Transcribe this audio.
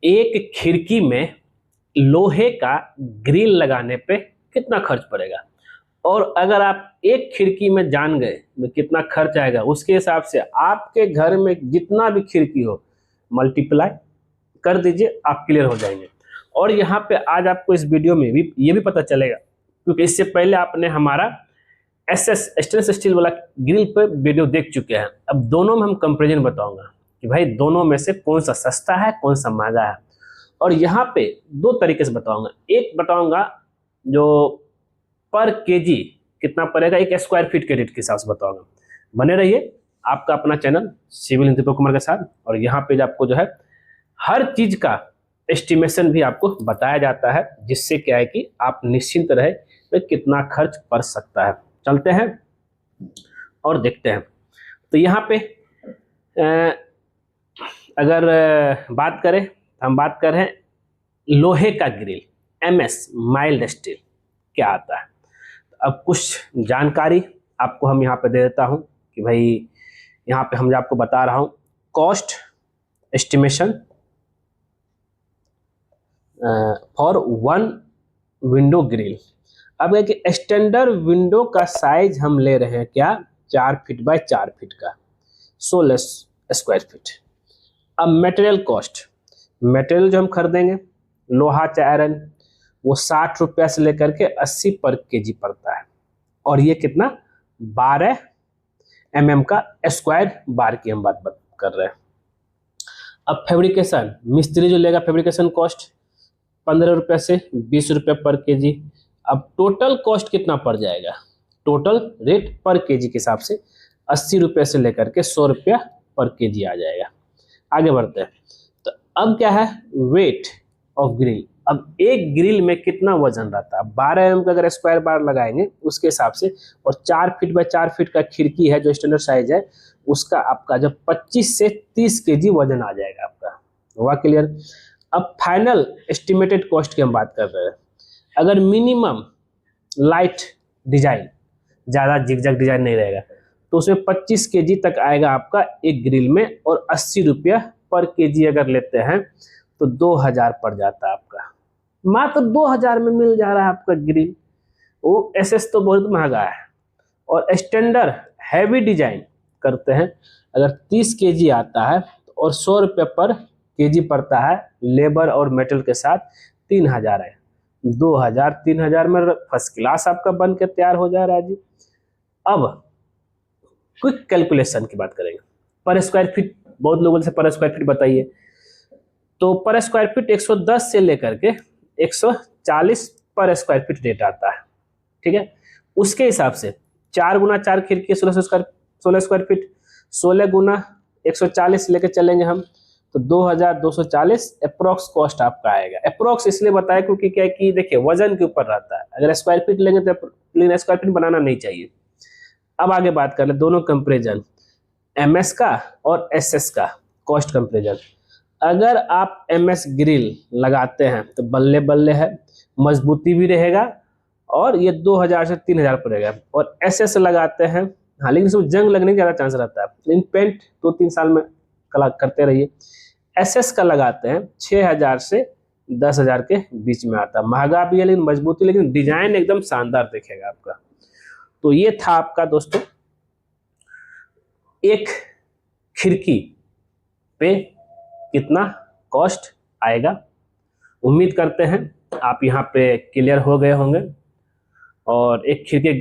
एक खिड़की में लोहे का ग्रिल लगाने पे कितना खर्च पड़ेगा, और अगर आप एक खिड़की में जान गए में कितना खर्च आएगा, उसके हिसाब से आपके घर में जितना भी खिड़की हो मल्टीप्लाई कर दीजिए, आप क्लियर हो जाएंगे। और यहाँ पे आज आपको इस वीडियो में भी ये भी पता चलेगा, क्योंकि इससे पहले आपने हमारा स्टेनलेस स्टील वाला ग्रिल पे वीडियो देख चुके हैं। अब दोनों में हम कंपेरिजन बताऊंगा कि भाई दोनों में से कौन सा सस्ता है कौन सा महंगा है। और यहाँ पे दो तरीके से बताऊंगा, एक बताऊंगा जो पर केजी कितना पड़ेगा, एक स्क्वायर फीट के रेट के हिसाब से बताऊंगा। बने रहिए आपका अपना चैनल सिविल दीपक कुमार के साथ। और यहाँ पे आपको जो है हर चीज का एस्टिमेशन भी आपको बताया जाता है, जिससे क्या है कि आप निश्चिंत रहे कि कितना खर्च पड़ सकता है। चलते हैं और देखते हैं। तो यहाँ पे अगर बात करें, हम बात कर रहे हैं लोहे का ग्रिल MS माइल्ड स्टील क्या आता है। अब कुछ जानकारी आपको हम यहाँ पे दे देता हूँ कि भाई यहाँ पे हम आपको बता रहा हूँ cost estimation for one window grill. अब है कि स्टैंडर्ड विंडो का साइज हम ले रहे हैं क्या, 4 फीट बाय 4 फीट का, 16 स्क्वायर फीट। अब मटेरियल कॉस्ट, मटेरियल जो हम खरीदेंगे लोहा चाहे आयरन, वो 60 रुपया से लेकर के 80 पर केजी पड़ता है। और ये कितना 12 mm का स्क्वायर बार की हम बात कर रहे हैं। अब फैब्रिकेशन, मिस्त्री जो लेगा फैब्रिकेशन कॉस्ट 15 रुपये से 20 रुपये पर केजी। अब टोटल कॉस्ट कितना पड़ जाएगा, टोटल रेट पर केजी के हिसाब से 80 रुपये से लेकर के 100 रुपया पर केजी आ जाएगा। आगे बढ़ते हैं। तो अब क्या है वेट ऑफ ग्रिल। अब एक ग्रिल में कितना वजन रहता है, 12 mm का अगर स्क्वायर बार लगाएंगे उसके हिसाब से, और 4 फीट बाय 4 फीट का खिड़की है जो स्टैंडर्ड साइज है, उसका आपका जब 25 से 30 केजी वजन आ जाएगा आपका। हुआ क्लियर। अब फाइनल एस्टिमेटेड कॉस्ट की हम बात कर रहे हैं। अगर मिनिमम लाइट डिजाइन, ज़्यादा जिगजैग डिजाइन नहीं रहेगा, तो उसमें 25 केजी तक आएगा आपका एक ग्रिल में, और 80 रुपया पर केजी अगर लेते हैं तो 2000 पड़ जाता है आपका। मात्र 2000 में मिल जा रहा है आपका ग्रिल। वो SS तो बहुत महंगा है। और स्टैंडर्ड हैवी डिजाइन करते हैं, अगर 30 केजी आता है और 100 रुपये पर केजी पड़ता है, लेबर और मेटल के साथ 3000 है। 2000 3000 में फर्स्ट क्लास आपका बन के तैयार हो जा रहा है जी। अब क्विक कैलकुलेशन की बात करेंगे। पर स्क्वायर फीट, बहुत लोगों से पर स्क्वायर फीट बताइए, तो पर स्क्वायर फीट 110 से लेकर के 140 पर स्क्वायर फीट रेट आता है। ठीक है, उसके हिसाब से 4 गुना 4 खिड़की 16 स्क्वायर फीट, 16 गुना 140 लेके चलेंगे हम, तो 2240 अप्रोक्स कॉस्ट आपका आएगा। अप्रोक्स इसलिए बताया क्योंकि क्या है कि देखिए वजन के ऊपर रहता है, अगर स्क्वायर फीट लेंगे तो लेकिन स्क्वायर फीट बनाना नहीं चाहिए। अब आगे बात कर ले दोनों कंपेरिजन, MS का और SS का कॉस्ट कंपेरिजन। अगर आप MS ग्रिल लगाते हैं तो बल्ले बल्ले है, मजबूती भी रहेगा, और ये 2000 से 3000 पड़ेगा। और SS लगाते हैं, हाँ लेकिन इसमें जंग लगने का ज़्यादा चांस रहता है, लेकिन पेंट 2-3 साल में कला करते रहिए। SS का लगाते हैं 6000 से 10,000 के बीच में आता है, महंगा भी है लेकिन मजबूती, लेकिन डिजाइन एकदम शानदार दिखेगा आपका। तो ये था आपका दोस्तों एक खिड़की पे कितना कॉस्ट आएगा। उम्मीद करते हैं आप यहाँ पे क्लियर हो गए होंगे। और एक खिड़की